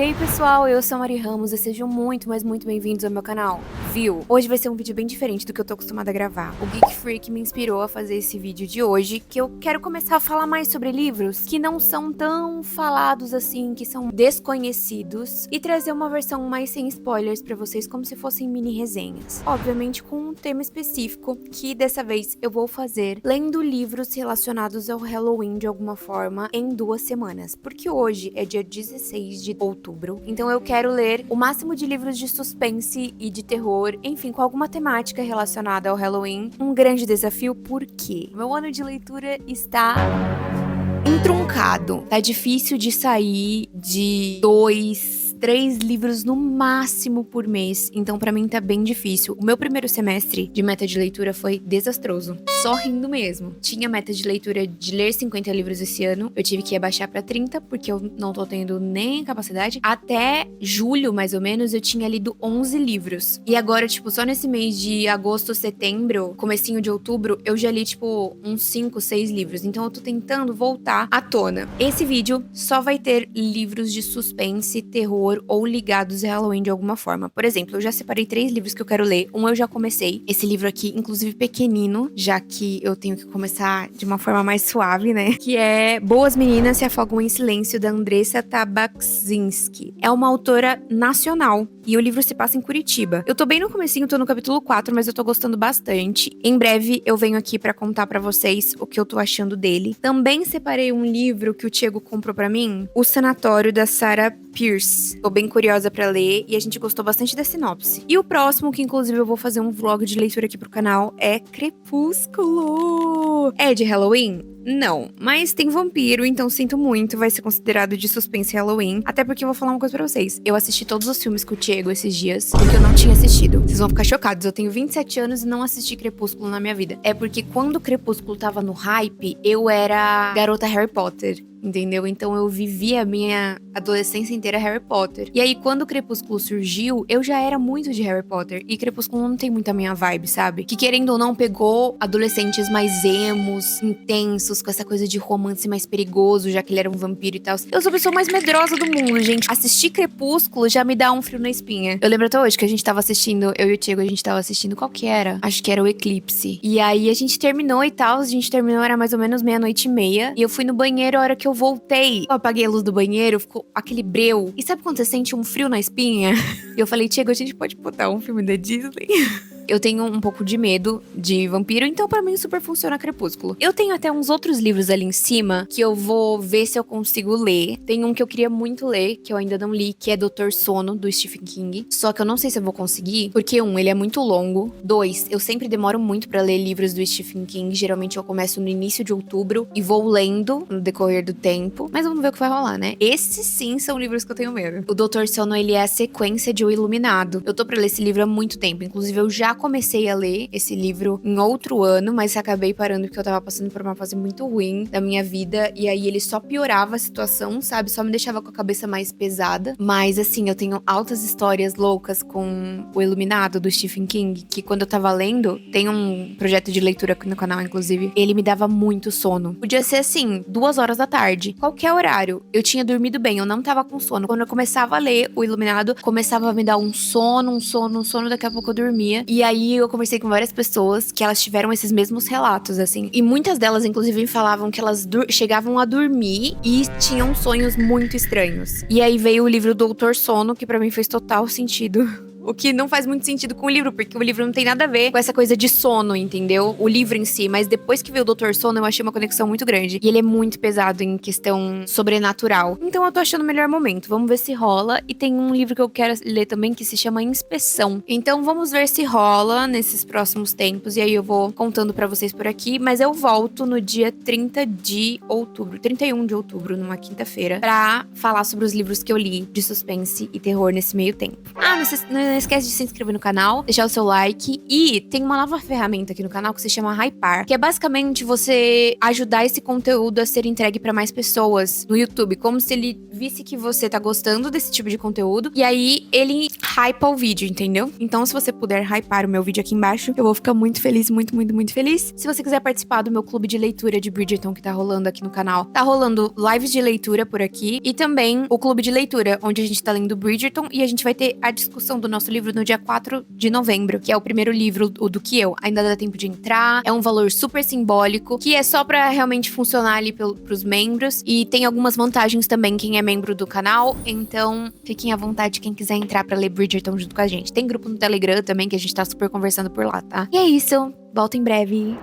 E aí pessoal, eu sou a Mari Ramos e sejam muito, mas muito bem-vindos ao meu canal. Viu? Hoje vai ser um vídeo bem diferente do que eu tô acostumada a gravar. O Geek Freak me inspirou a fazer esse vídeo de hoje, que eu quero começar a falar mais sobre livros que não são tão falados assim, que são desconhecidos, e trazer uma versão mais sem spoilers pra vocês, como se fossem mini resenhas. Obviamente com um tema específico, que dessa vez eu vou fazer lendo livros relacionados ao Halloween de alguma forma em 2 semanas, porque hoje é dia 16 de outubro, então eu quero ler o máximo de livros de suspense e de terror, enfim, com alguma temática relacionada ao Halloween. Um grande desafio, porque meu ano de leitura está entroncado. Tá difícil de sair de 3 livros no máximo por mês, então pra mim tá bem difícil. O meu primeiro semestre de meta de leitura foi desastroso, só rindo mesmo. Tinha meta de leitura de ler 50 livros esse ano, eu tive que abaixar pra 30, porque eu não tô tendo nem capacidade. Até julho, mais ou menos, eu tinha lido 11 livros. E agora, tipo, só nesse mês de agosto, setembro, comecinho de outubro, eu já li, tipo, uns 5, 6 livros. Então eu tô tentando voltar à tona. Esse vídeo só vai ter livros de suspense, terror, ou ligados a Halloween de alguma forma. Por exemplo, eu já separei 3 livros que eu quero ler. Um eu já comecei. Esse livro aqui, inclusive pequenino, já que eu tenho que começar de uma forma mais suave, né? Que é Boas Meninas se Afogam em Silêncio, da Andressa Tabakzinski. É uma autora nacional. E o livro se passa em Curitiba. Eu tô bem no comecinho, tô no capítulo 4, mas eu tô gostando bastante. Em breve eu venho aqui pra contar pra vocês o que eu tô achando dele. Também separei um livro que o Diego comprou pra mim, O Sanatório, da Sarah Pearse. Tô bem curiosa pra ler e a gente gostou bastante da sinopse. E o próximo, que inclusive eu vou fazer um vlog de leitura aqui pro canal, é Crepúsculo. É de Halloween? Não, mas tem vampiro, então sinto muito, vai ser considerado de suspense Halloween. Até porque eu vou falar uma coisa pra vocês. Eu assisti todos os filmes com o Diego esses dias, porque eu não tinha assistido. Vocês vão ficar chocados, eu tenho 27 anos e não assisti Crepúsculo na minha vida. É porque quando o Crepúsculo tava no hype, eu era garota Harry Potter. Entendeu? Então eu vivi a minha adolescência inteira Harry Potter. E aí, quando o Crepúsculo surgiu, eu já era muito de Harry Potter. E Crepúsculo não tem muito a minha vibe, sabe? Que querendo ou não, pegou adolescentes mais emos, intensos, com essa coisa de romance mais perigoso, já que ele era um vampiro e tal. Eu sou a pessoa mais medrosa do mundo, gente. Assistir Crepúsculo já me dá um frio na espinha. Eu lembro até hoje que a gente tava assistindo, eu e o Diego, a gente tava assistindo qual que era? Acho que era o Eclipse. E aí a gente terminou e tal, a gente terminou, era mais ou menos 00:30. E eu fui no banheiro, a hora que eu voltei, eu apaguei a luz do banheiro, ficou aquele breu. E sabe quando você sente um frio na espinha? E eu falei, Diego, a gente pode botar um filme da Disney? Eu tenho um pouco de medo de vampiro, então pra mim super funciona Crepúsculo. Eu tenho até uns outros livros ali em cima que eu vou ver se eu consigo ler. Tem um que eu queria muito ler, que eu ainda não li, que é Doutor Sono, do Stephen King. Só que eu não sei se eu vou conseguir, porque ele é muito longo. 2, eu sempre demoro muito pra ler livros do Stephen King. Geralmente eu começo no início de outubro e vou lendo no decorrer do tempo. Mas vamos ver o que vai rolar, né? Esses sim são livros que eu tenho medo. O Doutor Sono, ele é a sequência de O Iluminado. Eu tô pra ler esse livro há muito tempo. Inclusive, eu já comecei a ler esse livro em outro ano, mas acabei parando porque eu tava passando por uma fase muito ruim da minha vida, e aí ele só piorava a situação, sabe? Só me deixava com a cabeça mais pesada. Mas assim, eu tenho altas histórias loucas com O Iluminado, do Stephen King, que quando eu tava lendo, tem um projeto de leitura aqui no canal, inclusive, ele me dava muito sono. Podia ser assim, 2 horas da tarde, qualquer horário. Eu tinha dormido bem, eu não tava com sono. Quando eu começava a ler O Iluminado, começava a me dar um sono, daqui a pouco eu dormia. E aí eu conversei com várias pessoas que elas tiveram esses mesmos relatos, assim. E muitas delas, inclusive, falavam que elas chegavam a dormir e tinham sonhos muito estranhos. E aí veio o livro Doutor Sono, que pra mim fez total sentido. O que não faz muito sentido com o livro, porque o livro não tem nada a ver com essa coisa de sono, entendeu? O livro em si, mas depois que veio o Doutor Sono, eu achei uma conexão muito grande. E ele é muito pesado em questão sobrenatural. Então eu tô achando o melhor momento. Vamos ver se rola. E tem um livro que eu quero ler também que se chama Inspeção. Então vamos ver se rola nesses próximos tempos. E aí eu vou contando pra vocês por aqui. Mas eu volto no dia 30 de outubro, 31 de outubro, numa quinta-feira, pra falar sobre os livros que eu li de suspense e terror nesse meio tempo. não esquece de se inscrever no canal, deixar o seu like. E tem uma nova ferramenta aqui no canal que se chama Hypar, que é basicamente você ajudar esse conteúdo a ser entregue pra mais pessoas no YouTube, como se ele visse que você tá gostando desse tipo de conteúdo, e aí ele hypa o vídeo, entendeu? Então, se você puder hypar o meu vídeo aqui embaixo, eu vou ficar muito feliz, muito, muito, muito feliz. Se você quiser participar do meu clube de leitura de Bridgerton que tá rolando aqui no canal, tá rolando lives de leitura por aqui, e também o clube de leitura, onde a gente tá lendo Bridgerton, e a gente vai ter a discussão do nosso livro no dia 4 de novembro, que é o primeiro livro, o do que eu. Ainda dá tempo de entrar, é um valor super simbólico, que é só pra realmente funcionar ali pros membros, e tem algumas vantagens também quem é membro do canal, então fiquem à vontade quem quiser entrar pra ler Bridgerton junto com a gente. Tem grupo no Telegram também, que a gente tá super conversando por lá, tá? E é isso, volto em breve.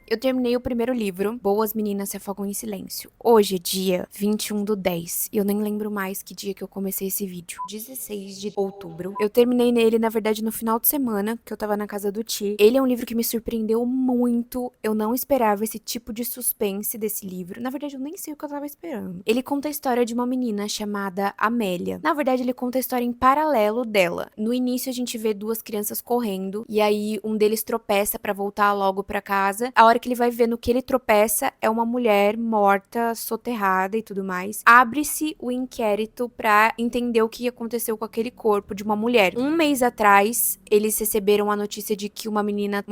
Eu terminei o primeiro livro, Boas Meninas se Afogam em Silêncio. Hoje é dia 21/10. E eu nem lembro mais que dia que eu comecei esse vídeo. 16 de outubro. Eu terminei nele, na verdade, no final de semana, que eu tava na casa do Ti. Ele é um livro que me surpreendeu muito. Eu não esperava esse tipo de suspense desse livro. Na verdade, eu nem sei o que eu tava esperando. Ele conta a história de uma menina chamada Amélia. Na verdade, ele conta a história em paralelo dela. No início, a gente vê duas crianças correndo. E aí, um deles tropeça pra voltar logo pra casa. A hora que ele vai ver no que ele tropeça é uma mulher morta, soterrada e tudo mais. Abre-se o inquérito pra entender o que aconteceu com aquele corpo de uma mulher. Um mês atrás, eles receberam a notícia de que uma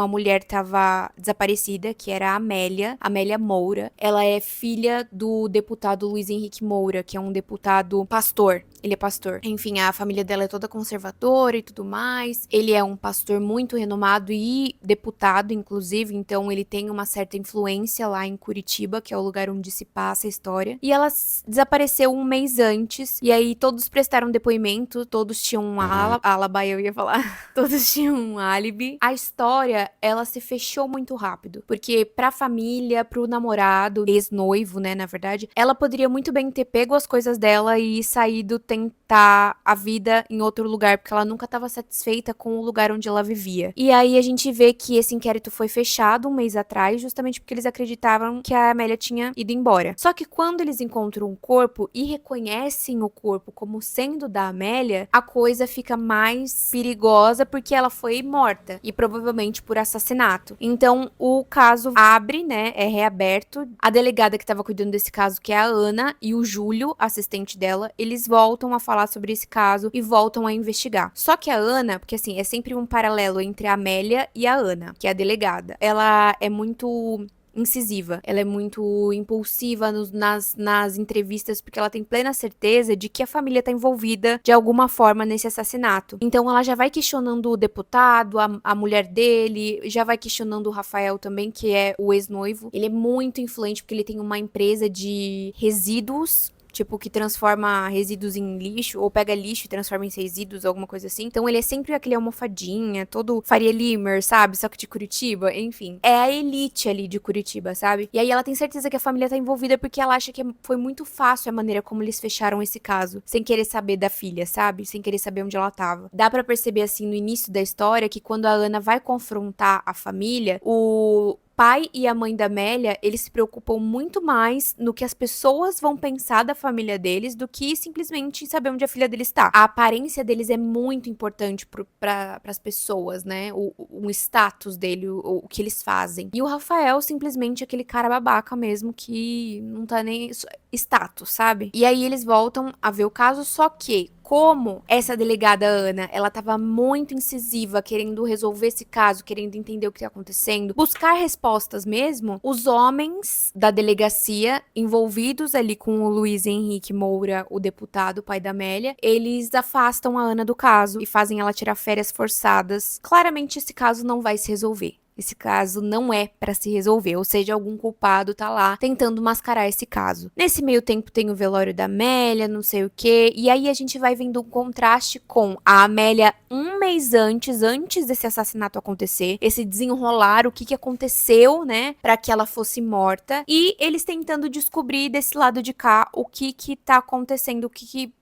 mulher tava desaparecida, que era a Amélia Moura. Ela é filha do deputado Luiz Henrique Moura, que é um deputado pastor. Ele é pastor. Enfim, a família dela é toda conservadora e tudo mais. Ele é um pastor muito renomado e deputado, inclusive, então ele tem uma certa influência lá em Curitiba, que é o lugar onde se passa a história. E ela desapareceu um mês antes, e aí todos prestaram depoimento, todos tinham um álibi, eu ia falar. Todos tinham um álibi. A história, ela se fechou muito rápido, porque pra família, pro namorado, ex-noivo, né, na verdade, ela poderia muito bem ter pego as coisas dela e saído tentar a vida em outro lugar, porque ela nunca estava satisfeita com o lugar onde ela vivia. E aí a gente vê que esse inquérito foi fechado um mês atrás, justamente porque eles acreditavam que a Amélia tinha ido embora. Só que quando eles encontram um corpo e reconhecem o corpo como sendo da Amélia, a coisa fica mais perigosa porque ela foi morta, e provavelmente por assassinato. Então o caso abre, né, é reaberto. A delegada que estava cuidando desse caso, que é a Ana, e o Júlio, assistente dela, eles voltam a falar sobre esse caso e voltam a investigar. Só que a Ana, porque assim, é sempre um paralelo entre a Amélia e a Ana, que é a delegada. Ela é muito incisiva, ela é muito impulsiva nas entrevistas, porque ela tem plena certeza de que a família tá envolvida de alguma forma nesse assassinato. Então ela já vai questionando o deputado, a mulher dele, já vai questionando o Rafael também, que é o ex-noivo. Ele é muito influente porque ele tem uma empresa de resíduos, tipo, que transforma resíduos em lixo, ou pega lixo e transforma em resíduos, alguma coisa assim. Então ele é sempre aquele almofadinha, todo Faria Limer, sabe? Só que de Curitiba, enfim. É a elite ali de Curitiba, sabe? E aí ela tem certeza que a família tá envolvida porque ela acha que foi muito fácil a maneira como eles fecharam esse caso, sem querer saber da filha, sabe? Sem querer saber onde ela tava. Dá pra perceber, assim, no início da história, que quando a Ana vai confrontar a família, o pai e a mãe da Amélia, eles se preocupam muito mais no que as pessoas vão pensar da família deles do que simplesmente em saber onde a filha deles tá. A aparência deles é muito importante para as pessoas, né? O status dele, o que eles fazem. E o Rafael, simplesmente aquele cara babaca mesmo que não tá nem status, sabe? E aí eles voltam a ver o caso, só que como essa delegada Ana, ela tava muito incisiva, querendo resolver esse caso, querendo entender o que tá acontecendo, buscar respostas mesmo, os homens da delegacia envolvidos ali com o Luiz Henrique Moura, o deputado, pai da Amélia, eles afastam a Ana do caso e fazem ela tirar férias forçadas. Claramente esse caso não vai se resolver. Esse caso não é pra se resolver, ou seja, algum culpado tá lá tentando mascarar esse caso. Nesse meio tempo tem o velório da Amélia, não sei o quê, e aí a gente vai vendo um contraste com a Amélia um mês antes desse assassinato acontecer, esse desenrolar, o que aconteceu, né, pra que ela fosse morta, e eles tentando descobrir desse lado de cá o que tá acontecendo,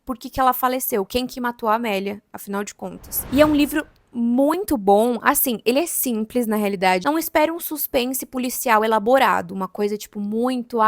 por que ela faleceu, quem que matou a Amélia, afinal de contas. E é um livro muito bom. Assim, ele é simples na realidade. Não espere um suspense policial elaborado, uma coisa tipo muito,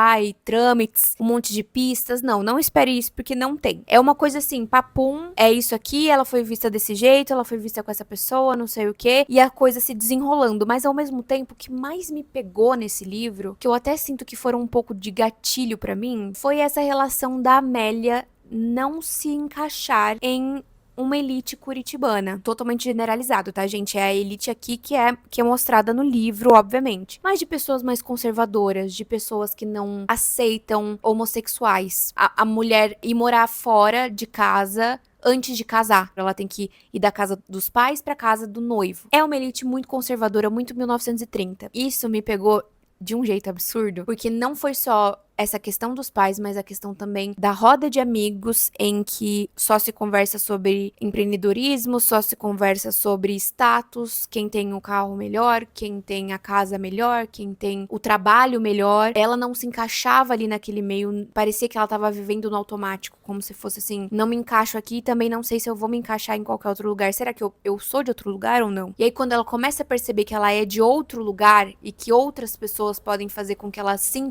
trâmites, um monte de pistas. Não, não espere isso porque não tem. É uma coisa assim, papum, é isso aqui, ela foi vista desse jeito, ela foi vista com essa pessoa, não sei o quê, e a coisa se desenrolando. Mas ao mesmo tempo, o que mais me pegou nesse livro, que eu até sinto que foram um pouco de gatilho pra mim, foi essa relação da Amélia não se encaixar em uma elite curitibana. Totalmente generalizado, tá, gente? É a elite aqui que é mostrada no livro, obviamente. Mas de pessoas mais conservadoras, de pessoas que não aceitam homossexuais. A mulher ir morar fora de casa antes de casar. Ela tem que ir da casa dos pais pra casa do noivo. É uma elite muito conservadora, muito 1930. Isso me pegou de um jeito absurdo, porque não foi só essa questão dos pais, mas a questão também da roda de amigos em que só se conversa sobre empreendedorismo, só se conversa sobre status, quem tem o carro melhor, quem tem a casa melhor, quem tem o trabalho melhor. Ela não se encaixava ali naquele meio, parecia que ela tava vivendo no automático, como se fosse assim, não me encaixo aqui, também não sei se eu vou me encaixar em qualquer outro lugar. Será que eu sou de outro lugar ou não? E aí quando ela começa a perceber que ela é de outro lugar e que outras pessoas podem fazer com que ela se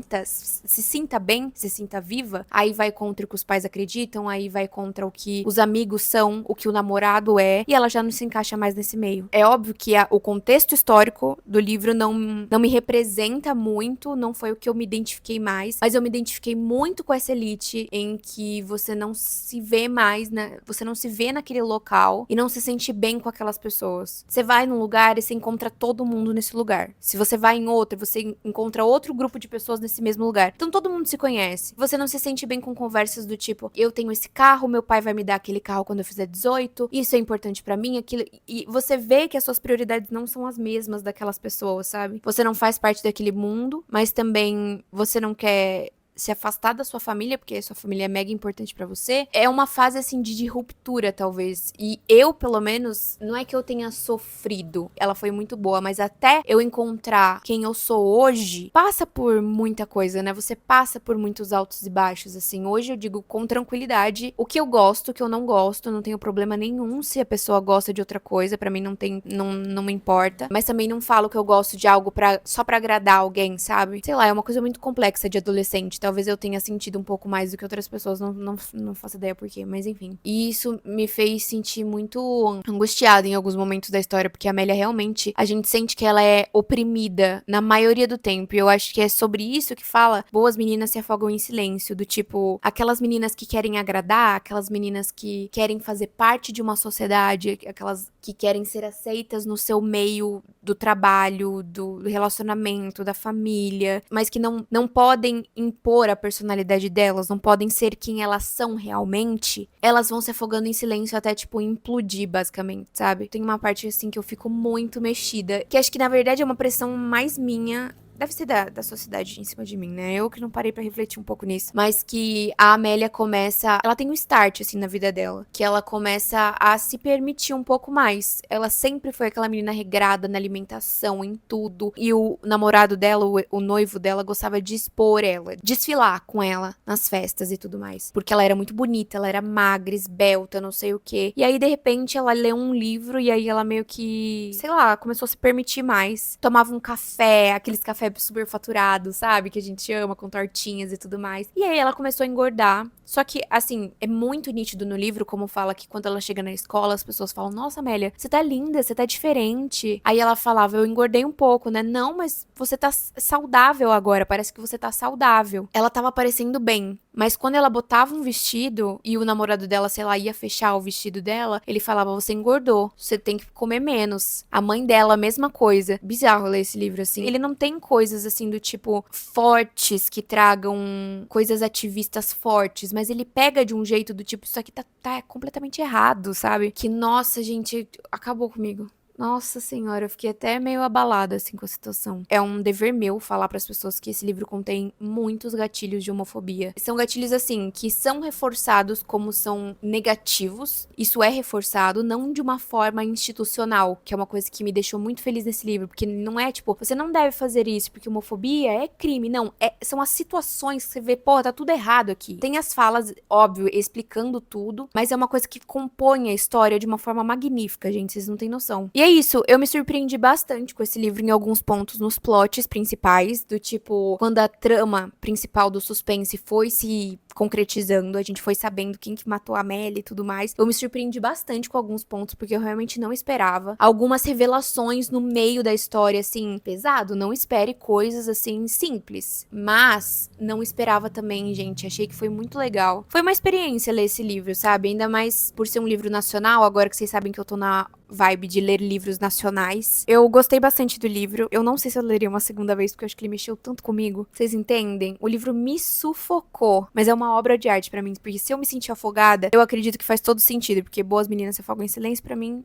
sinta bem, se sinta viva, aí vai contra o que os pais acreditam, aí vai contra o que os amigos são, o que o namorado é, e ela já não se encaixa mais nesse meio. É óbvio que o contexto histórico do livro não me representa muito, não foi o que eu me identifiquei mais, mas eu me identifiquei muito com essa elite em que você não se vê mais, né? Você não se vê naquele local e não se sente bem com aquelas pessoas. Você vai num lugar e você encontra todo mundo nesse lugar. Se você vai em outro, você encontra outro grupo de pessoas nesse mesmo lugar. Então todo mundo se conhece. Você não se sente bem com conversas do tipo, eu tenho esse carro, meu pai vai me dar aquele carro quando eu fizer 18, isso é importante pra mim, aquilo. E você vê que as suas prioridades não são as mesmas daquelas pessoas, sabe? Você não faz parte daquele mundo, mas também você não quer se afastar da sua família, porque a sua família é mega importante pra você. É uma fase, assim, de ruptura, talvez. E eu, pelo menos, não é que eu tenha sofrido. Ela foi muito boa, mas até eu encontrar quem eu sou hoje, passa por muita coisa, né? Você passa por muitos altos e baixos, assim. Hoje eu digo com tranquilidade o que eu gosto, o que eu não gosto. Não tenho problema nenhum se a pessoa gosta de outra coisa. Pra mim não me importa. Mas também não falo que eu gosto de algo só pra agradar alguém, sabe? Sei lá, é uma coisa muito complexa de adolescente. Talvez eu tenha sentido um pouco mais do que outras pessoas, não faço ideia por quê, mas enfim. E isso me fez sentir muito angustiada em alguns momentos da história, porque a Amélia realmente, a gente sente que ela é oprimida na maioria do tempo, e eu acho que é sobre isso que fala Boas Meninas Se Afogam em Silêncio, do tipo, aquelas meninas que querem agradar, aquelas meninas que querem fazer parte de uma sociedade, aquelas que querem ser aceitas no seu meio do trabalho, do relacionamento, da família, mas que não podem impor a personalidade delas, não podem ser quem elas são realmente, elas vão se afogando em silêncio até, tipo, implodir, basicamente, sabe? Tem uma parte, assim, que eu fico muito mexida, que acho que, na verdade, é uma pressão mais minha. Deve ser da sociedade em cima de mim, né? Eu que não parei pra refletir um pouco nisso. Mas que a Amélia começa. Ela tem um start, assim, na vida dela. Que ela começa a se permitir um pouco mais. Ela sempre foi aquela menina regrada na alimentação, em tudo. E o namorado dela, o noivo dela, gostava de expor ela, desfilar com ela nas festas e tudo mais. Porque ela era muito bonita, ela era magra, esbelta, não sei o quê. E aí, de repente, ela leu um livro e aí ela meio que, sei lá, começou a se permitir mais. Tomava um café, aqueles cafés super faturado, sabe? Que a gente ama, com tortinhas e tudo mais. E aí ela começou a engordar. Só que, assim, é muito nítido no livro, como fala que quando ela chega na escola, as pessoas falam, nossa, Amélia, você tá linda, você tá diferente. Aí ela falava, eu engordei um pouco, né? Não, mas você tá saudável agora, parece que você tá saudável. Ela tava parecendo bem. Mas quando ela botava um vestido e o namorado dela, sei lá, ia fechar o vestido dela, ele falava, você engordou, você tem que comer menos. A mãe dela, a mesma coisa. Bizarro ler esse livro, assim. Ele não tem coisas, assim, do tipo, fortes, que tragam coisas ativistas fortes, mas ele pega de um jeito do tipo, isso aqui tá completamente errado, sabe? Que, nossa, gente, acabou comigo. Nossa senhora, eu fiquei até meio abalada assim com a situação. É um dever meu falar para as pessoas que esse livro contém muitos gatilhos de homofobia. São gatilhos assim que são reforçados como são negativos. Isso é reforçado não de uma forma institucional, que é uma coisa que me deixou muito feliz nesse livro, porque não é tipo, você não deve fazer isso porque homofobia é crime, não, são as situações que você vê, pô, tá tudo errado aqui. Tem as falas, óbvio, explicando tudo, mas é uma coisa que compõe a história de uma forma magnífica, gente, vocês não têm noção. E é isso, eu me surpreendi bastante com esse livro em alguns pontos, nos plots principais, do tipo, quando a trama principal do suspense foi se concretizando, a gente foi sabendo quem que matou a Amélia e tudo mais. Eu me surpreendi bastante com alguns pontos, porque eu realmente não esperava. Algumas revelações no meio da história, assim, pesado, não espere coisas, assim, simples. Mas, não esperava também, gente, achei que foi muito legal. Foi uma experiência ler esse livro, sabe? Ainda mais por ser um livro nacional, agora que vocês sabem que eu tô na vibe de ler livros nacionais. Eu gostei bastante do livro. Eu não sei se eu leria uma segunda vez, porque eu acho que ele mexeu tanto comigo. Vocês entendem? O livro me sufocou, mas é uma obra de arte pra mim, porque se eu me sentir afogada, eu acredito que faz todo sentido, porque Boas Meninas se Afogam em Silêncio, pra mim,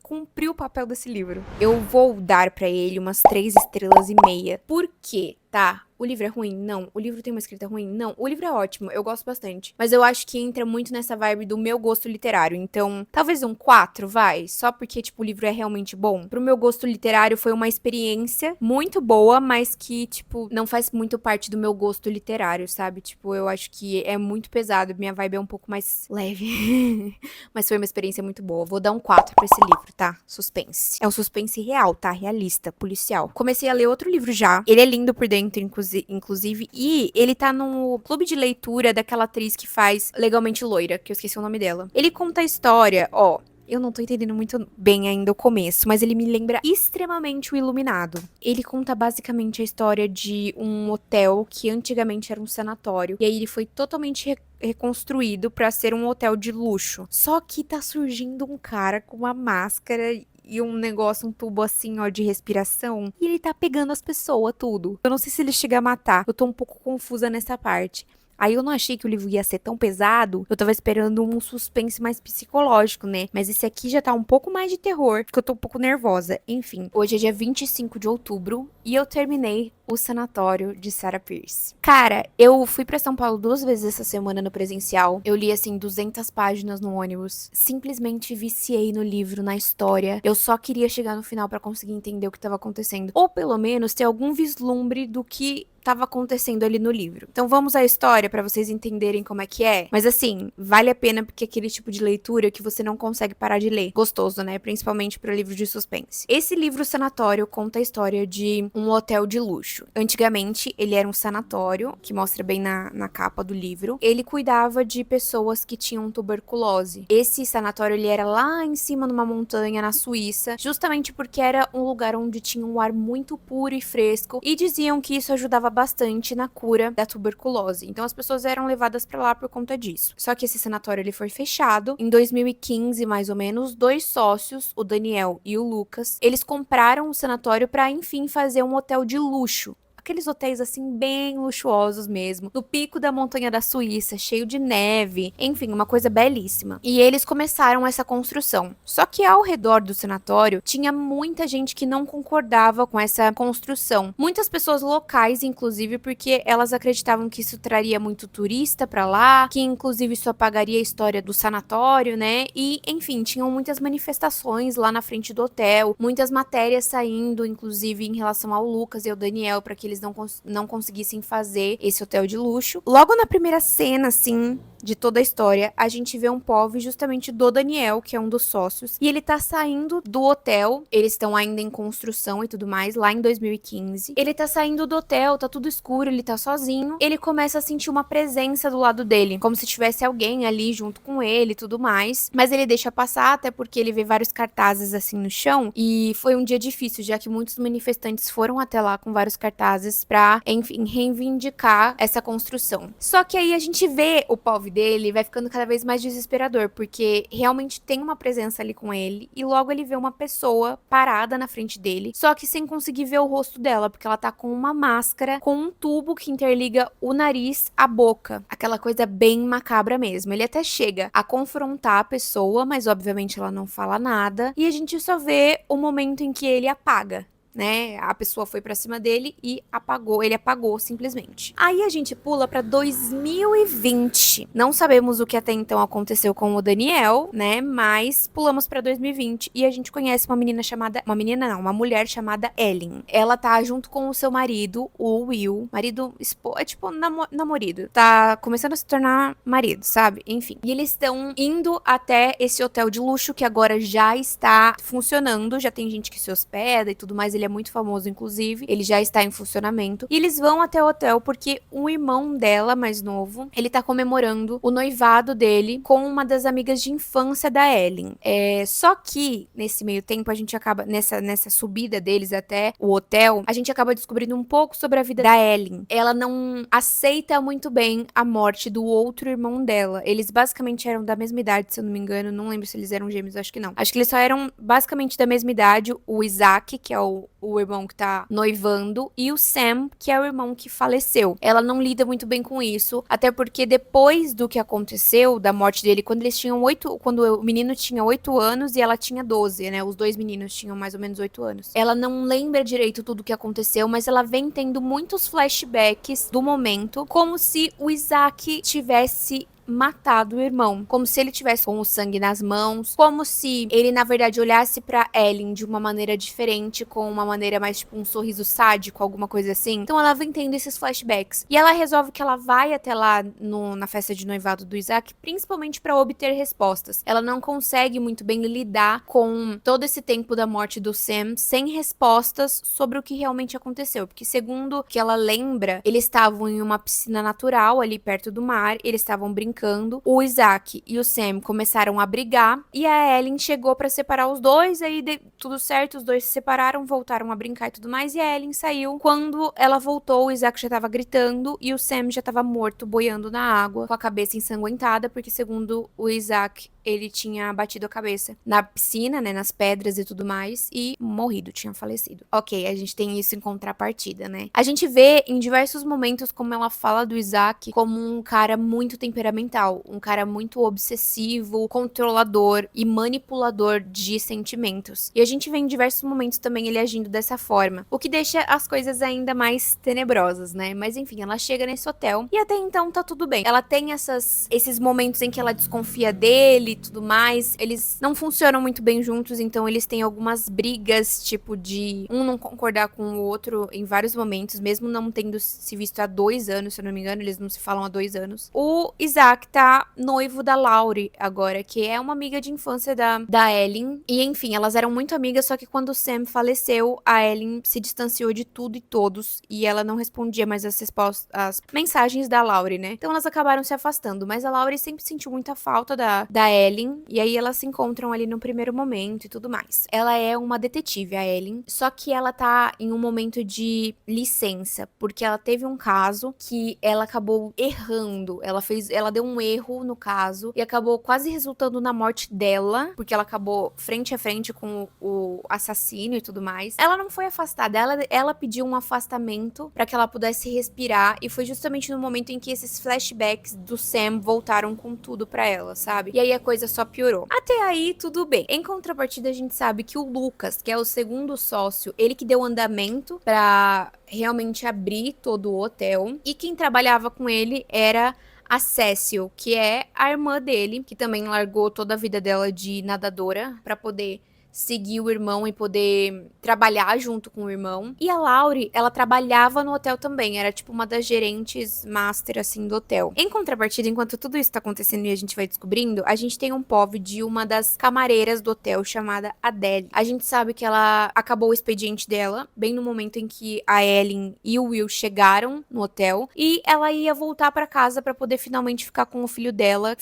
cumpriu o papel desse livro. Eu vou dar pra ele umas 3,5 estrelas. Por quê? Tá, o livro é ruim? Não. O livro tem uma escrita ruim? Não. O livro é ótimo, eu gosto bastante. Mas eu acho que entra muito nessa vibe do meu gosto literário. Então, talvez um 4, vai. Só porque, tipo, o livro é realmente bom. Pro meu gosto literário, foi uma experiência muito boa, mas que, tipo, não faz muito parte do meu gosto literário, sabe? Tipo, eu acho que é muito pesado. Minha vibe é um pouco mais leve. Mas foi uma experiência muito boa. Vou dar um 4 pra esse livro, tá? Suspense. É um suspense real, tá? Realista, policial. Comecei a ler outro livro já. Ele é lindo por dentro, inclusive, e ele tá no clube de leitura daquela atriz que faz Legalmente Loira, que eu esqueci o nome dela. Ele conta a história, ó. Eu não tô entendendo muito bem ainda o começo, mas ele me lembra extremamente o Iluminado. Ele conta basicamente a história de um hotel que antigamente era um sanatório. E aí ele foi totalmente reconstruído pra ser um hotel de luxo. Só que tá surgindo um cara com uma máscara e um negócio, um tubo assim, ó, de respiração. E ele tá pegando as pessoas, tudo. Eu não sei se ele chega a matar. Eu tô um pouco confusa nessa parte. Aí eu não achei que o livro ia ser tão pesado. Eu tava esperando um suspense mais psicológico, né? Mas esse aqui já tá um pouco mais de terror, porque eu tô um pouco nervosa. Enfim, hoje é dia 25 de outubro e eu terminei O Sanatório de Sarah Pearse. Cara, eu fui pra São Paulo 2 vezes essa semana no presencial. Eu li, assim, 200 páginas no ônibus. Simplesmente viciei no livro, na história. Eu só queria chegar no final pra conseguir entender o que tava acontecendo. Ou pelo menos ter algum vislumbre do que tava acontecendo ali no livro. Então vamos à história pra vocês entenderem como é que é. Mas assim, vale a pena porque é aquele tipo de leitura que você não consegue parar de ler. Gostoso, né? Principalmente para livro de suspense. Esse livro Sanatório conta a história de um hotel de luxo. Antigamente, ele era um sanatório, que mostra bem na capa do livro. Ele cuidava de pessoas que tinham tuberculose. Esse sanatório, ele era lá em cima numa montanha na Suíça, justamente porque era um lugar onde tinha um ar muito puro e fresco, e diziam que isso ajudava bastante na cura da tuberculose. Então as pessoas eram levadas pra lá por conta disso. Só que esse sanatório ele foi fechado em 2015, mais ou menos. 2 sócios, o Daniel e o Lucas, eles compraram o sanatório para enfim fazer um hotel de luxo. Aqueles hotéis assim bem luxuosos mesmo, no pico da montanha da Suíça, cheio de neve, enfim, uma coisa belíssima. E eles começaram essa construção. Só que ao redor do sanatório tinha muita gente que não concordava com essa construção. Muitas pessoas locais, inclusive, porque elas acreditavam que isso traria muito turista pra lá, que inclusive isso apagaria a história do sanatório, né? E, enfim, tinham muitas manifestações lá na frente do hotel, muitas matérias saindo, inclusive em relação ao Lucas e ao Daniel, para que eles não conseguissem fazer esse hotel de luxo. Logo na primeira cena, assim, de toda a história, a gente vê um POV justamente do Daniel, que é um dos sócios, e ele tá saindo do hotel, eles estão ainda em construção e tudo mais, lá em 2015. Ele tá saindo do hotel, tá tudo escuro, ele tá sozinho, ele começa a sentir uma presença do lado dele, como se tivesse alguém ali junto com ele e tudo mais, mas ele deixa passar, até porque ele vê vários cartazes assim no chão, e foi um dia difícil, já que muitos manifestantes foram até lá com vários cartazes pra, enfim, reivindicar essa construção. Só que aí a gente vê o POV POV dele vai ficando cada vez mais desesperador, porque realmente tem uma presença ali com ele, e logo ele vê uma pessoa parada na frente dele, só que sem conseguir ver o rosto dela, porque ela tá com uma máscara, com um tubo que interliga o nariz à boca. Aquela coisa bem macabra mesmo. Ele até chega a confrontar a pessoa, mas obviamente ela não fala nada, e a gente só vê o momento em que ele apaga. Né? A pessoa foi pra cima dele e apagou, ele apagou simplesmente. Aí a gente pula pra 2020. Não sabemos o que até então aconteceu com o Daniel, né? Mas pulamos pra 2020 e a gente conhece uma mulher chamada Ellen. Ela tá junto com o seu marido, o Will. Marido, é tipo namorado. Tá começando a se tornar marido, sabe? Enfim. E eles estão indo até esse hotel de luxo que agora já está funcionando, já tem gente que se hospeda e tudo mais. Ele é muito famoso, inclusive. Ele já está em funcionamento. E eles vão até o hotel porque um irmão dela, mais novo, ele tá comemorando o noivado dele com uma das amigas de infância da Ellen. Só que, nesse meio tempo, a gente acaba, nessa subida deles até o hotel, a gente acaba descobrindo um pouco sobre a vida da Ellen. Ela não aceita muito bem a morte do outro irmão dela. Eles basicamente eram da mesma idade, se eu não me engano. Não lembro se eles eram gêmeos, acho que não. Acho que eles só eram basicamente da mesma idade. O Isaac, que é o irmão que tá noivando, e o Sam, que é o irmão que faleceu. Ela não lida muito bem com isso, até porque depois do que aconteceu, da morte dele, quando o menino tinha 8 anos e ela tinha 12, né? Os dois meninos tinham mais ou menos 8 anos. Ela não lembra direito tudo o que aconteceu, mas ela vem tendo muitos flashbacks do momento, como se o Isaac tivesse matado o irmão, como se ele tivesse com o sangue nas mãos, como se ele na verdade olhasse pra Ellen de uma maneira diferente, com uma maneira mais tipo um sorriso sádico, alguma coisa assim. Então ela vem tendo esses flashbacks e ela resolve que ela vai até lá na festa de noivado do Isaac, principalmente pra obter respostas. Ela não consegue muito bem lidar com todo esse tempo da morte do Sam sem respostas sobre o que realmente aconteceu, porque segundo que ela lembra, eles estavam em uma piscina natural ali perto do mar, eles estavam brincando. O Isaac e o Sam começaram a brigar e a Ellen chegou pra separar os dois, aí tudo certo, os dois se separaram, voltaram a brincar e tudo mais, e a Ellen saiu. Quando ela voltou, o Isaac já tava gritando e o Sam já tava morto, boiando na água, com a cabeça ensanguentada, porque segundo o Isaac, ele tinha batido a cabeça na piscina, né, nas pedras e tudo mais, e morrido, tinha falecido. Ok, a gente tem isso em contrapartida, né? A gente vê em diversos momentos como ela fala do Isaac como um cara muito temperamental, um cara muito obsessivo, controlador e manipulador de sentimentos. E a gente vê em diversos momentos também ele agindo dessa forma, o que deixa as coisas ainda mais tenebrosas, né? Mas enfim, ela chega nesse hotel e até então tá tudo bem. Ela tem esses momentos em que ela desconfia dele e tudo mais. Eles não funcionam muito bem juntos, então eles têm algumas brigas, tipo de um não concordar com o outro em vários momentos, mesmo não tendo se visto há 2 anos, se eu não me engano, eles não se falam há 2 anos. O Isaac tá noivo da Laurie agora, que é uma amiga de infância da Ellen. E enfim, elas eram muito amigas, só que quando o Sam faleceu, a Ellen se distanciou de tudo e todos, e ela não respondia mais as mensagens da Laurie, né? Então elas acabaram se afastando, mas a Laurie sempre sentiu muita falta da Ellen, e aí elas se encontram ali no primeiro momento e tudo mais. Ela é uma detetive, a Ellen, só que ela tá em um momento de licença, porque ela teve um caso que ela acabou errando, ela deu um erro no caso, e acabou quase resultando na morte dela, porque ela acabou frente a frente com o assassino e tudo mais. Ela não foi afastada, ela pediu um afastamento pra que ela pudesse respirar, e foi justamente no momento em que esses flashbacks do Sam voltaram com tudo pra ela, sabe? E aí a coisa só piorou. Até aí, tudo bem. Em contrapartida, a gente sabe que o Lucas, que é o segundo sócio, ele que deu andamento pra realmente abrir todo o hotel, e quem trabalhava com ele era a Cecil, que é a irmã dele, que também largou toda a vida dela de nadadora pra poder seguir o irmão e poder trabalhar junto com o irmão. E a Laurie, ela trabalhava no hotel também, era tipo uma das gerentes master, assim, do hotel. Em contrapartida, enquanto tudo isso tá acontecendo e a gente vai descobrindo, a gente tem um POV de uma das camareiras do hotel, chamada Adele. A gente sabe que ela acabou o expediente dela, bem no momento em que a Ellen e o Will chegaram no hotel, e ela ia voltar pra casa pra poder finalmente ficar com o filho dela,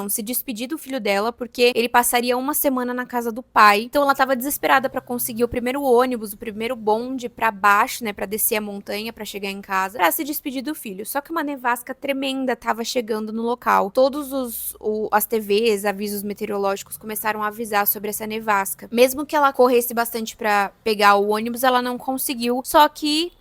se despedir do filho dela, porque ele passaria uma semana na casa do pai, Então ela tava desesperada pra conseguir o primeiro ônibus, o primeiro bonde pra baixo, né, pra descer a montanha, pra chegar em casa, pra se despedir do filho. Só que uma nevasca tremenda tava chegando no local. Todos as TVs, avisos meteorológicos começaram a avisar sobre essa nevasca. Mesmo que ela corresse bastante pra pegar o ônibus, ela não conseguiu. Só que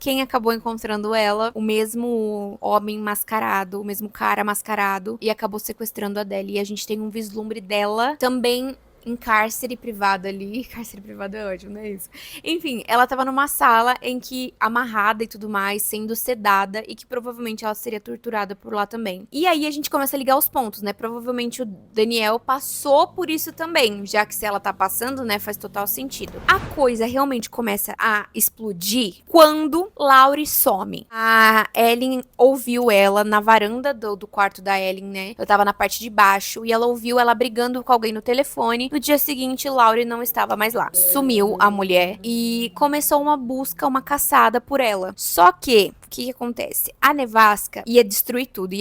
quem acabou encontrando ela, o mesmo homem mascarado, o mesmo cara mascarado, e acabou sequestrando a Adele. E a gente tem um vislumbre dela também em cárcere privado ali. Cárcere privado é ótimo, não é isso? Enfim, ela tava numa sala em que, amarrada e tudo mais, sendo sedada, e que provavelmente ela seria torturada por lá também. E aí a gente começa a ligar os pontos, né? Provavelmente o Daniel passou por isso também, já que se ela tá passando, né, faz total sentido. A coisa realmente começa a explodir quando Laurie some. A Ellen ouviu ela na varanda do quarto da Ellen, né? Eu tava na parte de baixo, e ela ouviu ela brigando com alguém no telefone. No dia seguinte, Laurie não estava mais lá. Sumiu a mulher e começou uma busca, uma caçada por ela. Só que, o que acontece? A nevasca ia destruir tudo,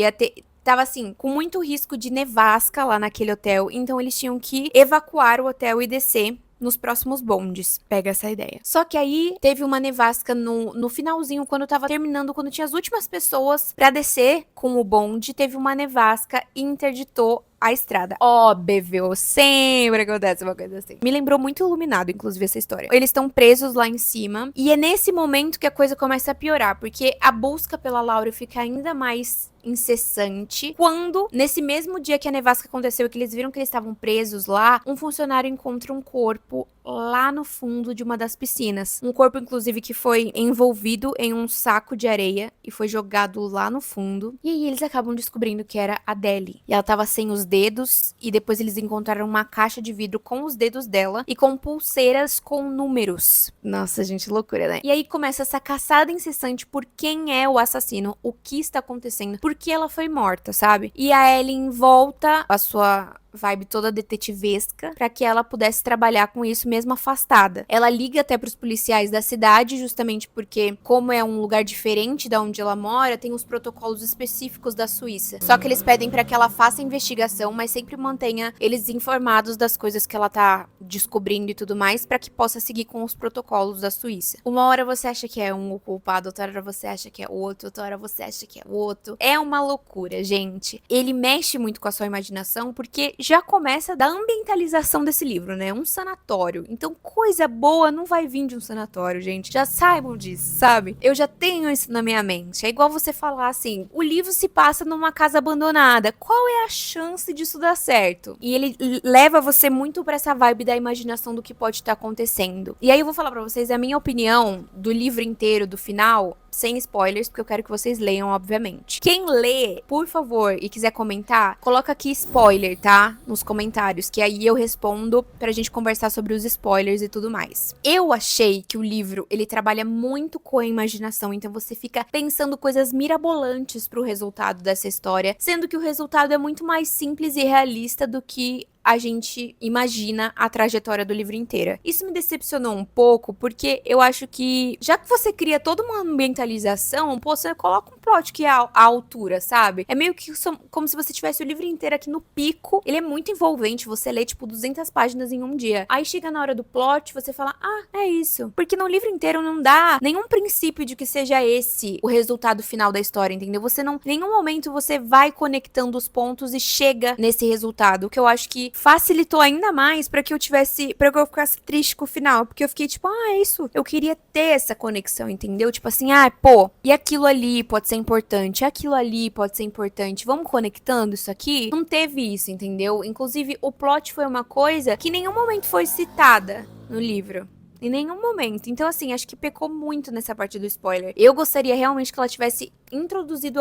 tava assim, com muito risco de nevasca lá naquele hotel, então eles tinham que evacuar o hotel e descer nos próximos bondes. Pega essa ideia. Só que aí teve uma nevasca no finalzinho, quando tava terminando, quando tinha as últimas pessoas pra descer com o bonde, teve uma nevasca e interditou a estrada. Óbvio, sempre acontece uma coisa assim. Me lembrou muito Iluminado, inclusive, essa história. Eles estão presos lá em cima, e é nesse momento que a coisa começa a piorar, porque a busca pela Laura fica ainda mais incessante, quando, nesse mesmo dia que a nevasca aconteceu e que eles viram que eles estavam presos lá, um funcionário encontra um corpo lá no fundo de uma das piscinas. Um corpo, inclusive, que foi envolvido em um saco de areia e foi jogado lá no fundo. E aí eles acabam descobrindo que era a Adele. E ela tava sem os dedos, e depois eles encontraram uma caixa de vidro com os dedos dela e com pulseiras com números. Nossa, gente, loucura, né? E aí começa essa caçada incessante por quem é o assassino, o que está acontecendo, por que ela foi morta, sabe? E a Ellen volta a sua vibe toda detetivesca pra que ela pudesse trabalhar com isso mesmo afastada. Ela liga até pros policiais da cidade, justamente porque, como é um lugar diferente da onde ela mora, tem os protocolos específicos da Suíça. Só que eles pedem pra que ela faça a investigação, mas sempre mantenha eles informados das coisas que ela tá descobrindo e tudo mais, pra que possa seguir com os protocolos da Suíça. Uma hora você acha que é um culpado, outra hora você acha que é outro, outra hora você acha que é outro. É uma loucura, gente. Ele mexe muito com a sua imaginação, porque já começa da ambientalização desse livro, né? Um sanatório. Então, coisa boa não vai vir de um sanatório, gente. Já saibam disso, sabe? Eu já tenho isso na minha mente. É igual você falar assim, o livro se passa numa casa abandonada. Qual é a chance disso dar certo? E ele leva você muito pra essa vibe da imaginação do que pode estar acontecendo. E aí eu vou falar pra vocês a minha opinião do livro inteiro, do final, sem spoilers, porque eu quero que vocês leiam, obviamente. Quem lê, por favor, e quiser comentar, coloca aqui spoiler, tá? Nos comentários, que aí eu respondo pra gente conversar sobre os spoilers e tudo mais. Eu achei que o livro, ele trabalha muito com a imaginação, então você fica pensando coisas mirabolantes pro resultado dessa história, sendo que o resultado é muito mais simples e realista do que a gente imagina a trajetória do livro inteira. Isso me decepcionou um pouco, porque eu acho que, já que você cria toda uma ambientalização, pô, você coloca um plot que é a altura, sabe? É meio que como se você tivesse o livro inteiro aqui no pico. Ele é muito envolvente, você lê, tipo, 200 páginas em um dia. Aí chega na hora do plot, você fala, ah, é isso. Porque no livro inteiro não dá nenhum princípio de que seja esse o resultado final da história, entendeu? Você não, em nenhum momento você vai conectando os pontos e chega nesse resultado, o que eu acho que facilitou ainda mais pra que eu ficasse triste com o final, porque eu fiquei tipo, ah, é isso, eu queria ter essa conexão, entendeu? Tipo assim, ah, pô, e aquilo ali pode ser importante, aquilo ali pode ser importante, vamos conectando isso aqui? Não teve isso, entendeu? Inclusive, o plot foi uma coisa que em nenhum momento foi citada no livro. Em nenhum momento. Então, assim, acho que pecou muito nessa parte do spoiler. Eu gostaria realmente que ela tivesse introduzido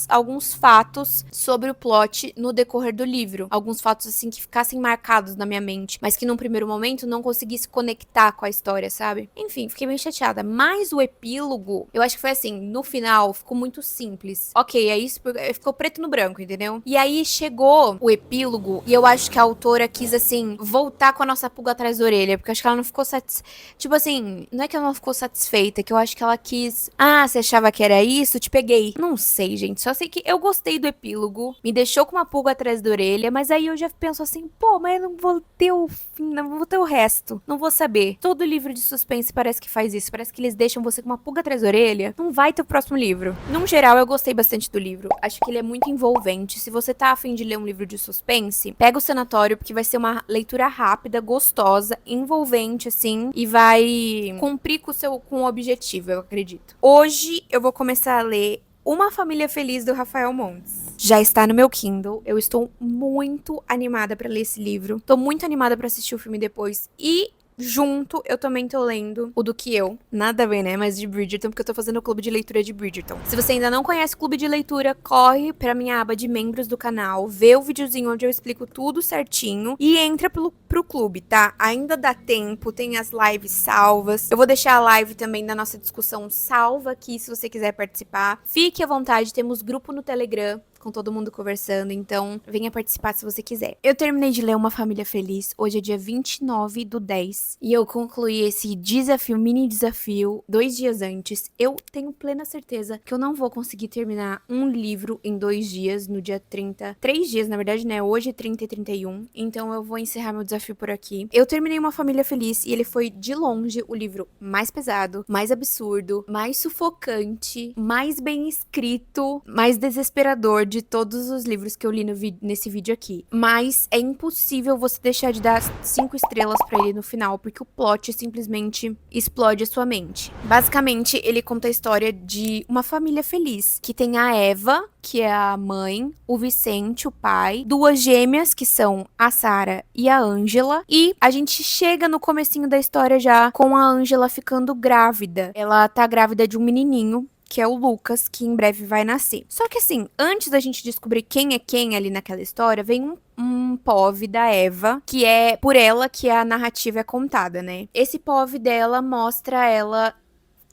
alguns fatos sobre o plot no decorrer do livro. Alguns fatos, assim, que ficassem marcados na minha mente, mas que num primeiro momento não conseguisse conectar com a história, sabe? Enfim, fiquei bem chateada. Mas o epílogo, eu acho que foi assim, no final, ficou muito simples. Ok, é isso, ficou preto no branco, entendeu? E aí chegou o epílogo, e eu acho que a autora quis, assim, voltar com a nossa pulga atrás da orelha, porque eu acho que ela não ficou satisfeita. Tipo assim, não é que ela não ficou satisfeita, que eu acho que ela quis. Ah, você achava que era isso? Te peguei. Não sei, gente. Só sei que eu gostei do epílogo. Me deixou com uma pulga atrás da orelha. Mas aí eu já penso assim, pô, mas eu não vou ter o fim, não vou ter o resto. Não vou saber. Todo livro de suspense parece que faz isso. Parece que eles deixam você com uma pulga atrás da orelha. Não vai ter o próximo livro. Num geral, eu gostei bastante do livro. Acho que ele é muito envolvente. Se você tá afim de ler um livro de suspense, pega o Sanatório, porque vai ser uma leitura rápida, gostosa, envolvente, assim, e vai cumprir com o objetivo, eu acredito. Hoje eu vou começar a ler Uma Família Feliz, do Rafael Montes. Já está no meu Kindle. Eu estou muito animada pra ler esse livro. Tô muito animada pra assistir o filme depois. E junto, eu também tô lendo o do que eu. Nada a ver, né? Mas de Bridgerton, porque eu tô fazendo o clube de leitura de Bridgerton. Se você ainda não conhece o clube de leitura, corre pra minha aba de membros do canal, vê o videozinho onde eu explico tudo certinho e entra pro clube, tá? Ainda dá tempo, tem as lives salvas. Eu vou deixar a live também da nossa discussão salva aqui, se você quiser participar. Fique à vontade, temos grupo no Telegram com todo mundo conversando, então venha participar se você quiser. Eu terminei de ler Uma Família Feliz, hoje é dia 29/10, e eu concluí esse desafio, mini desafio, 2 dias antes. Eu tenho plena certeza que eu não vou conseguir terminar um livro em 2 dias, no dia 30, 3 dias na verdade, né, hoje é 30 e 31, então eu vou encerrar meu desafio por aqui. Eu terminei Uma Família Feliz e ele foi, de longe, o livro mais pesado, mais absurdo, mais sufocante, mais bem escrito, mais desesperador de todos os livros que eu li nesse vídeo aqui. Mas é impossível você deixar de dar 5 estrelas pra ele no final, porque o plot simplesmente explode a sua mente. Basicamente, ele conta a história de uma família feliz, que tem a Eva, que é a mãe, o Vicente, o pai, 2 gêmeas, que são a Sarah e a Ângela, e a gente chega no comecinho da história já com a Ângela ficando grávida. Ela tá grávida de um menininho, que é o Lucas, que em breve vai nascer. Só que assim, antes da gente descobrir quem é quem ali naquela história, vem um POV da Eva, que é por ela que a narrativa é contada, né? Esse POV dela mostra ela,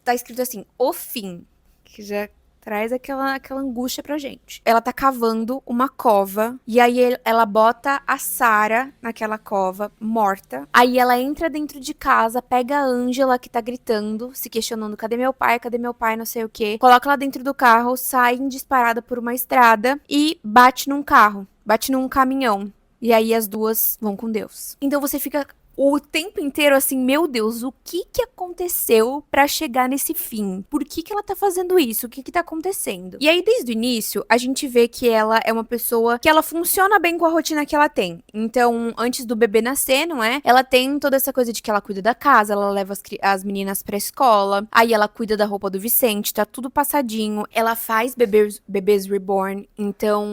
tá escrito assim, o fim, que já traz aquela angústia pra gente. Ela tá cavando uma cova, e aí ela bota a Sarah naquela cova, morta. Aí ela entra dentro de casa, pega a Ângela, que tá gritando, se questionando, cadê meu pai, não sei o quê. Coloca ela dentro do carro, sai disparada por uma estrada e bate num carro, bate num caminhão. E aí as duas vão com Deus. Então você fica o tempo inteiro assim, meu Deus, o que aconteceu pra chegar nesse fim? Por que ela tá fazendo isso? O que tá acontecendo? E aí, desde o início, a gente vê que ela é uma pessoa que ela funciona bem com a rotina que ela tem. Então, antes do bebê nascer, não é? Ela tem toda essa coisa de que ela cuida da casa, ela leva as meninas pra escola, aí ela cuida da roupa do Vicente, tá tudo passadinho, ela faz bebês reborn, então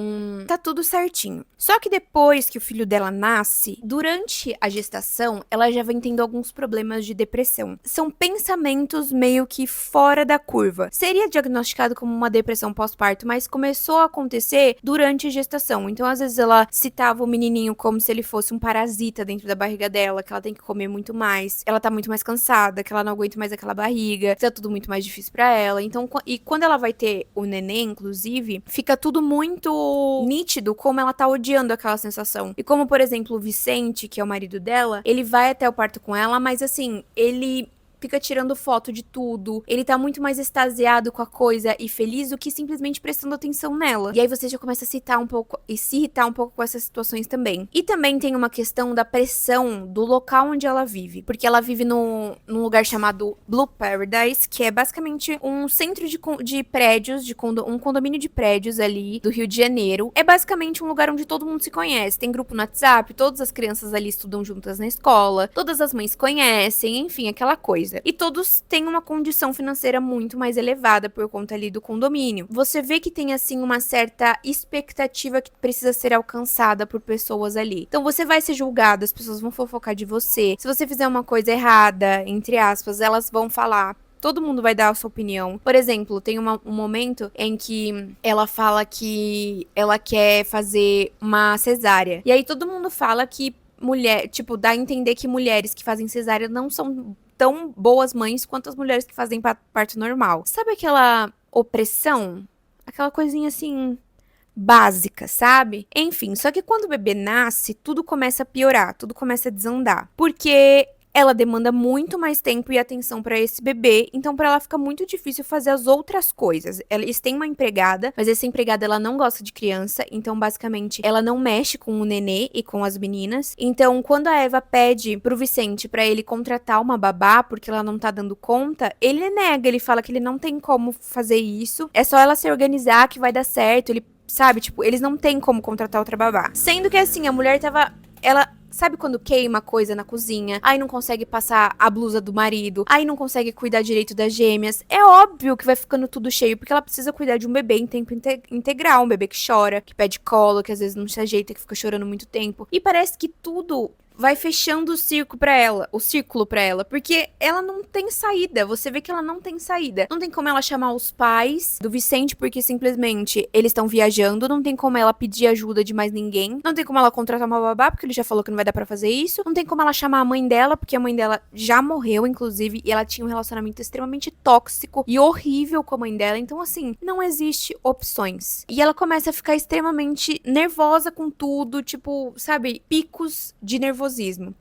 tá tudo certinho. Só que depois que o filho dela nasce, durante a gestação, ela já vem tendo alguns problemas de depressão. São pensamentos meio que fora da curva. Seria diagnosticado como uma depressão pós-parto, mas começou a acontecer durante a gestação. Então, às vezes, ela citava o menininho como se ele fosse um parasita dentro da barriga dela, que ela tem que comer muito mais, ela tá muito mais cansada, que ela não aguenta mais aquela barriga, tá tudo muito mais difícil pra ela. Então, e quando ela vai ter o neném, inclusive, fica tudo muito nítido como ela tá odiando aquela sensação. E como, por exemplo, o Vicente, que é o marido dela, ele vai até o parto com ela, mas assim, ele fica tirando foto de tudo. Ele tá muito mais extasiado com a coisa e feliz do que simplesmente prestando atenção nela. E aí você já começa a citar um pouco e se irritar um pouco com essas situações também. E também tem uma questão da pressão do local onde ela vive. Porque ela vive num lugar chamado Blue Paradise, que é basicamente um centro de prédios, um condomínio de prédios ali do Rio de Janeiro. É basicamente um lugar onde todo mundo se conhece. Tem grupo no WhatsApp, todas as crianças ali estudam juntas na escola, todas as mães conhecem, enfim, aquela coisa. E todos têm uma condição financeira muito mais elevada por conta ali do condomínio. Você vê que tem, assim, uma certa expectativa que precisa ser alcançada por pessoas ali. Então você vai ser julgado, as pessoas vão fofocar de você. Se você fizer uma coisa errada, entre aspas, elas vão falar. Todo mundo vai dar a sua opinião. Por exemplo, tem um momento em que ela fala que ela quer fazer uma cesárea. E aí todo mundo fala que mulher, tipo, dá a entender que mulheres que fazem cesárea não são tão boas mães quanto as mulheres que fazem parto normal. Sabe aquela opressão? Aquela coisinha assim básica, sabe? Enfim, só que quando o bebê nasce, tudo começa a piorar, tudo começa a desandar. Porque ela demanda muito mais tempo e atenção pra esse bebê, então pra ela fica muito difícil fazer as outras coisas. Eles têm uma empregada, mas essa empregada ela não gosta de criança, então basicamente ela não mexe com o nenê e com as meninas. Então quando a Eva pede pro Vicente pra ele contratar uma babá porque ela não tá dando conta, ele nega, ele fala que ele não tem como fazer isso, é só ela se organizar que vai dar certo, ele sabe, tipo, eles não têm como contratar outra babá. Sendo que assim, a mulher tava, ela sabe quando queima coisa na cozinha? Aí não consegue passar a blusa do marido. Aí não consegue cuidar direito das gêmeas. É óbvio que vai ficando tudo cheio, porque ela precisa cuidar de um bebê em tempo integral. Um bebê que chora, que pede colo, que às vezes não se ajeita, que fica chorando muito tempo. E parece que tudo vai fechando o círculo pra ela, porque ela não tem saída, você vê que ela não tem saída. Não tem como ela chamar os pais do Vicente, porque simplesmente eles estão viajando, não tem como ela pedir ajuda de mais ninguém, não tem como ela contratar uma babá, porque ele já falou que não vai dar pra fazer isso, não tem como ela chamar a mãe dela, porque a mãe dela já morreu, inclusive, e ela tinha um relacionamento extremamente tóxico e horrível com a mãe dela, então assim, não existe opções. E ela começa a ficar extremamente nervosa com tudo, tipo, sabe, picos de nervosismo.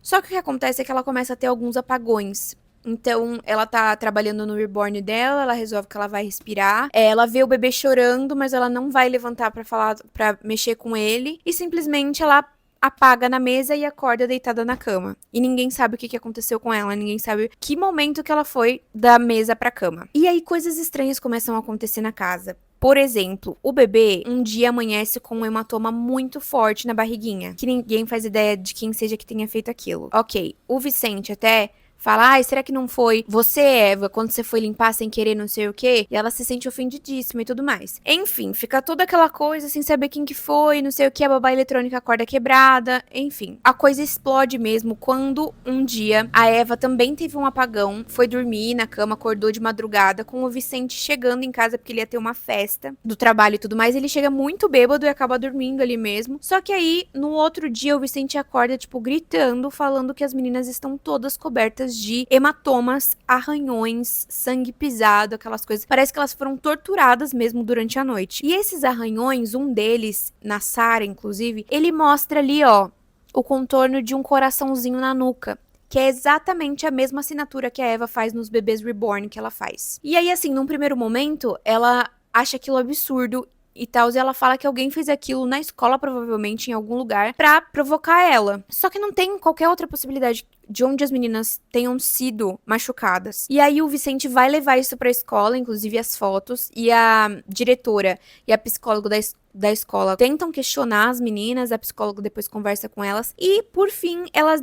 Só que o que acontece é que ela começa a ter alguns apagões. Então, ela tá trabalhando no reborn dela, ela resolve que ela vai respirar. Ela vê o bebê chorando, mas ela não vai levantar pra falar, para mexer com ele. E simplesmente ela apaga na mesa e acorda deitada na cama. E ninguém sabe o que aconteceu com ela, ninguém sabe que momento que ela foi da mesa pra cama. E aí coisas estranhas começam a acontecer na casa. Por exemplo, o bebê um dia amanhece com um hematoma muito forte na barriguinha, que ninguém faz ideia de quem seja que tenha feito aquilo. Ok, o Vicente até fala, ai, será que não foi você, Eva, quando você foi limpar sem querer não sei o quê? E ela se sente ofendidíssima e tudo mais. Enfim, fica toda aquela coisa sem saber quem que foi, não sei o que, a babá eletrônica acorda quebrada, enfim. A coisa explode mesmo quando um dia a Eva também teve um apagão, foi dormir na cama, acordou de madrugada com o Vicente chegando em casa porque ele ia ter uma festa do trabalho e tudo mais. Ele chega muito bêbado e acaba dormindo ali mesmo. Só que aí, no outro dia, o Vicente acorda, tipo, gritando, falando que as meninas estão todas cobertas de hematomas, arranhões, sangue pisado, aquelas coisas. Parece que elas foram torturadas mesmo durante a noite. E esses arranhões, um deles, na Sarah, inclusive, ele mostra ali, ó, o contorno de um coraçãozinho na nuca. Que é exatamente a mesma assinatura que a Eva faz nos bebês reborn que ela faz. E aí, assim, num primeiro momento, ela acha aquilo absurdo e tal, e ela fala que alguém fez aquilo na escola, provavelmente, em algum lugar, pra provocar ela. Só que não tem qualquer outra possibilidade de onde as meninas tenham sido machucadas. E aí o Vicente vai levar isso pra escola, inclusive as fotos, e a diretora e a psicóloga da escola tentam questionar as meninas, a psicóloga depois conversa com elas, e por fim elas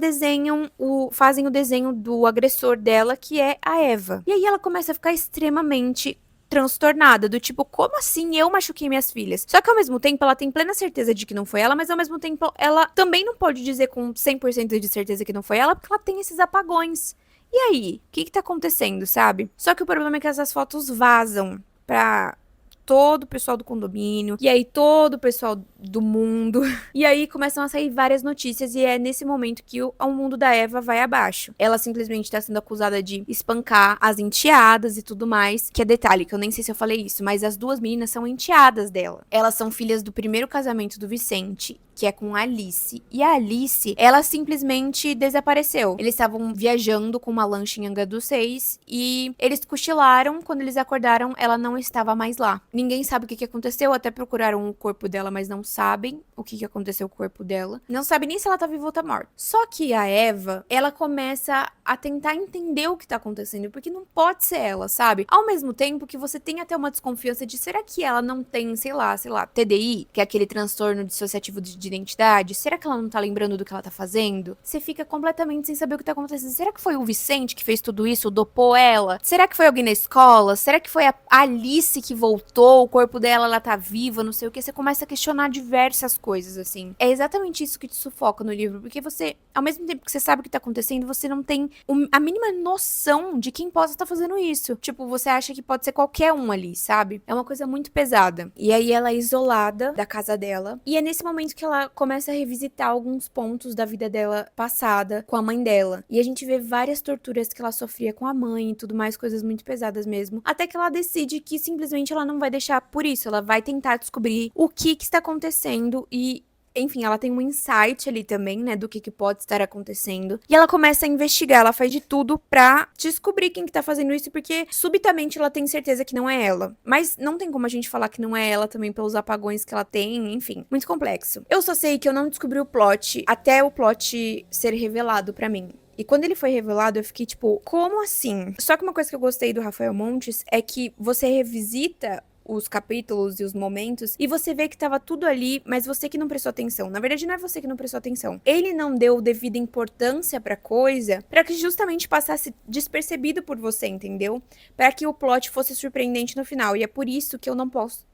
fazem o desenho do agressor dela, que é a Eva. E aí ela começa a ficar extremamente transtornada, do tipo, como assim eu machuquei minhas filhas? Só que ao mesmo tempo ela tem plena certeza de que não foi ela, mas ao mesmo tempo ela também não pode dizer com 100% de certeza que não foi ela, porque ela tem esses apagões. E aí? O que tá acontecendo, sabe? Só que o problema é que essas fotos vazam pra todo o pessoal do condomínio, e aí todo o pessoal do mundo, e aí começam a sair várias notícias, e é nesse momento que o mundo da Eva vai abaixo. Ela simplesmente tá sendo acusada de espancar as enteadas e tudo mais, que é detalhe, que eu nem sei se eu falei isso, mas as duas meninas são enteadas dela. Elas são filhas do primeiro casamento do Vicente, que é com a Alice. E a Alice, ela simplesmente desapareceu. Eles estavam viajando com uma lancha em Angra dos Reis e eles cochilaram. Quando eles acordaram, ela não estava mais lá. Ninguém sabe o que aconteceu, até procuraram o corpo dela, mas não sabem o que aconteceu com o corpo dela. Não sabe nem se ela tá viva ou tá morta. Só que a Eva, ela começa a tentar entender o que tá acontecendo, porque não pode ser ela, sabe? Ao mesmo tempo que você tem até uma desconfiança de, será que ela não tem, sei lá, TDI, que é aquele transtorno dissociativo de identidade? Será que ela não tá lembrando do que ela tá fazendo? Você fica completamente sem saber o que tá acontecendo. Será que foi o Vicente que fez tudo isso, dopou ela? Será que foi alguém na escola? Será que foi a Alice que voltou, o corpo dela, ela tá viva, não sei o que? Você começa a questionar diversas coisas, assim. É exatamente isso que te sufoca no livro, porque você, ao mesmo tempo que você sabe o que tá acontecendo, você não tem a mínima noção de quem possa estar fazendo isso. Tipo, você acha que pode ser qualquer um ali, sabe? É uma coisa muito pesada. E aí ela é isolada da casa dela, e é nesse momento que ela começa a revisitar alguns pontos da vida dela passada com a mãe dela. E a gente vê várias torturas que ela sofria com a mãe e tudo mais, coisas muito pesadas mesmo. Até que ela decide que simplesmente ela não vai deixar por isso. Ela vai tentar descobrir o que está acontecendo e enfim, ela tem um insight ali também, né, do que pode estar acontecendo. E ela começa a investigar, ela faz de tudo pra descobrir quem que tá fazendo isso, porque subitamente ela tem certeza que não é ela. Mas não tem como a gente falar que não é ela também pelos apagões que ela tem, enfim, muito complexo. Eu só sei que eu não descobri o plot até o plot ser revelado pra mim. E quando ele foi revelado, eu fiquei tipo, como assim? Só que uma coisa que eu gostei do Rafael Montes é que você revisita os capítulos e os momentos, e você vê que tava tudo ali, mas você que não prestou atenção. Na verdade, não é você que não prestou atenção. Ele não deu devida importância pra coisa, pra que justamente passasse despercebido por você, entendeu? Pra que o plot fosse surpreendente no final. E é por isso que eu não posso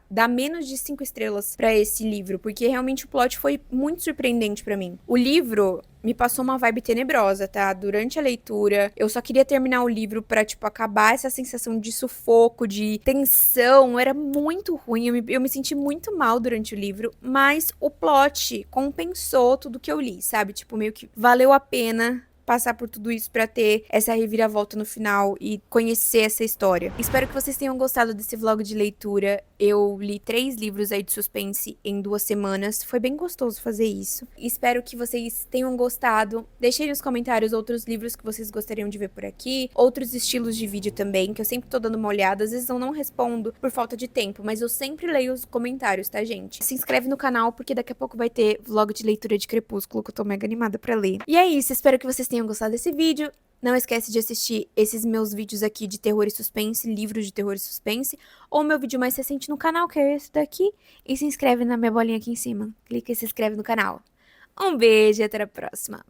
dar menos de 5 estrelas pra esse livro, porque realmente o plot foi muito surpreendente pra mim. O livro me passou uma vibe tenebrosa, tá? Durante a leitura, eu só queria terminar o livro pra, tipo, acabar essa sensação de sufoco, de tensão. Era muito ruim, eu me senti muito mal durante o livro, mas o plot compensou tudo que eu li, sabe? Tipo, meio que valeu a pena passar por tudo isso pra ter essa reviravolta no final e conhecer essa história. Espero que vocês tenham gostado desse vlog de leitura. Eu li 3 livros aí de suspense em 2 semanas. Foi bem gostoso fazer isso. Espero que vocês tenham gostado. Deixem nos comentários outros livros que vocês gostariam de ver por aqui, outros estilos de vídeo também, que eu sempre tô dando uma olhada. Às vezes eu não respondo por falta de tempo, mas eu sempre leio os comentários, tá, gente? Se inscreve no canal, porque daqui a pouco vai ter vlog de leitura de Crepúsculo, que eu tô mega animada pra ler. E é isso, espero que vocês tenham gostado desse vídeo. Não esquece de assistir esses meus vídeos aqui de terror e suspense, livros de terror e suspense, ou meu vídeo mais recente no canal, que é esse daqui, e se inscreve na minha bolinha aqui em cima. Clica e se inscreve no canal. Um beijo e até a próxima.